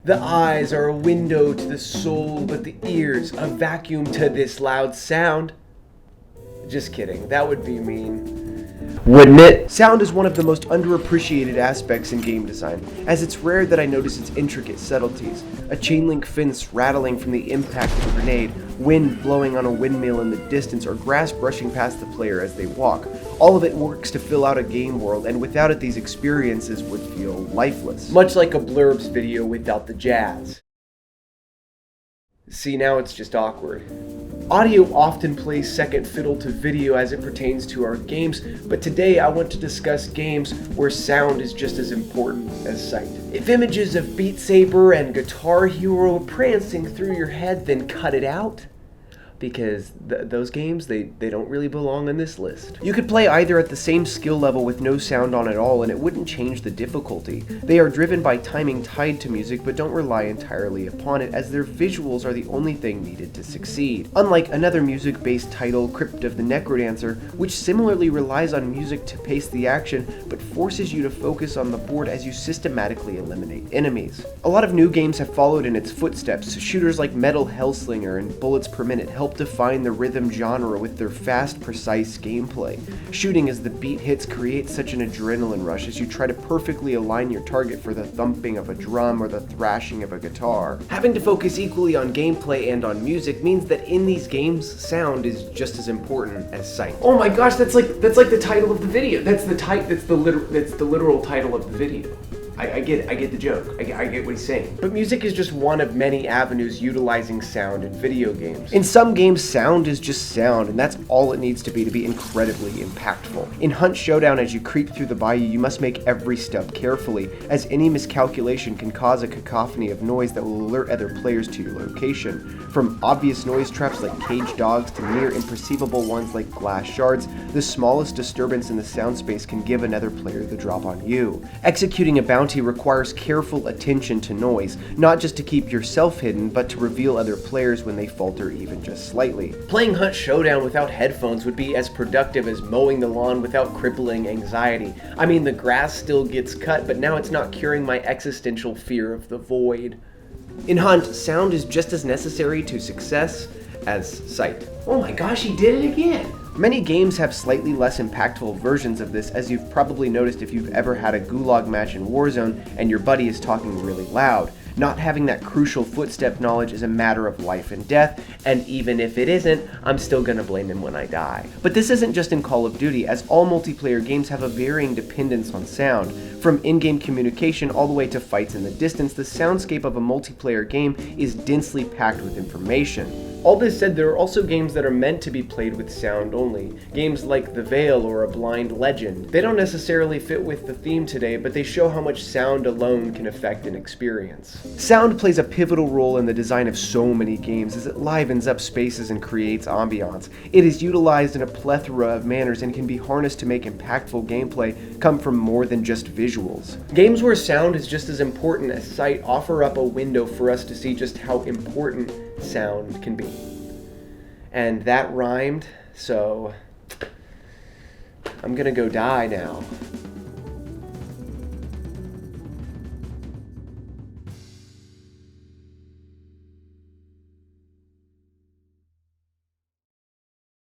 The eyes are a window to the soul, but the ears a vacuum to this loud sound. Just kidding, that would be mean. Wouldn't it? Sound is one of the most underappreciated aspects in game design, as it's rare that I notice its intricate subtleties. A chain link fence rattling from the impact of a grenade, wind blowing on a windmill in the distance, or grass brushing past the player as they walk. All of it works to fill out a game world, and without it these experiences would feel lifeless. Much like a Blurbs video without the jazz. See, now it's just awkward. Audio often plays second fiddle to video as it pertains to our games, but today I want to discuss games where sound is just as important as sight. If images of Beat Saber and Guitar Hero are prancing through your head, then cut it out. Because those games, they don't really belong on this list. You could play either at the same skill level with no sound on at all and it wouldn't change the difficulty. They are driven by timing tied to music but don't rely entirely upon it, as their visuals are the only thing needed to succeed. Unlike another music-based title, CRYPT of the NECRODANCER, which similarly relies on music to pace the action but forces you to focus on the board as you systematically eliminate enemies. A lot of new games have followed in its footsteps. Shooters like Metal Hellslinger and Bullets Per Minute help define the rhythm genre with their fast, precise gameplay. Shooting as the beat hits creates such an adrenaline rush as you try to perfectly align your target for the thumping of a drum or the thrashing of a guitar. Having to focus equally on gameplay and on music means that in these games, sound is just as important as sight. Oh my gosh, that's like the title of the video. That's the literal title of the video. I get the joke. I get what he's saying. But music is just one of many avenues utilizing sound in video games. In some games, sound is just sound, and that's all it needs to be incredibly impactful. In Hunt Showdown, as you creep through the bayou, you must make every step carefully, as any miscalculation can cause a cacophony of noise that will alert other players to your location. From obvious noise traps like caged dogs to near imperceivable ones like glass shards, the smallest disturbance in the sound space can give another player the drop on you. Executing a bounty requires careful attention to noise, not just to keep yourself hidden, but to reveal other players when they falter even just slightly. Playing Hunt Showdown without headphones would be as productive as mowing the lawn without crippling anxiety. I mean, the grass still gets cut, but now it's not curing my existential fear of the void. In Hunt, sound is just as necessary to success as sight. Oh my gosh, he did it again! Many games have slightly less impactful versions of this, as you've probably noticed if you've ever had a gulag match in Warzone and your buddy is talking really loud. Not having that crucial footstep knowledge is a matter of life and death, and even if it isn't, I'm still gonna blame him when I die. But this isn't just in Call of Duty, as all multiplayer games have a varying dependence on sound. From in-game communication all the way to fights in the distance, the soundscape of a multiplayer game is densely packed with information. All this said, there are also games that are meant to be played with sound only. Games like The Veil or A Blind Legend. They don't necessarily fit with the theme today, but they show how much sound alone can affect an experience. Sound plays a pivotal role in the design of so many games, as it livens up spaces and creates ambiance. It is utilized in a plethora of manners and can be harnessed to make impactful gameplay come from more than just visuals. Games where sound is just as important as sight offer up a window for us to see just how important sound can be. And that rhymed, so I'm gonna go die now.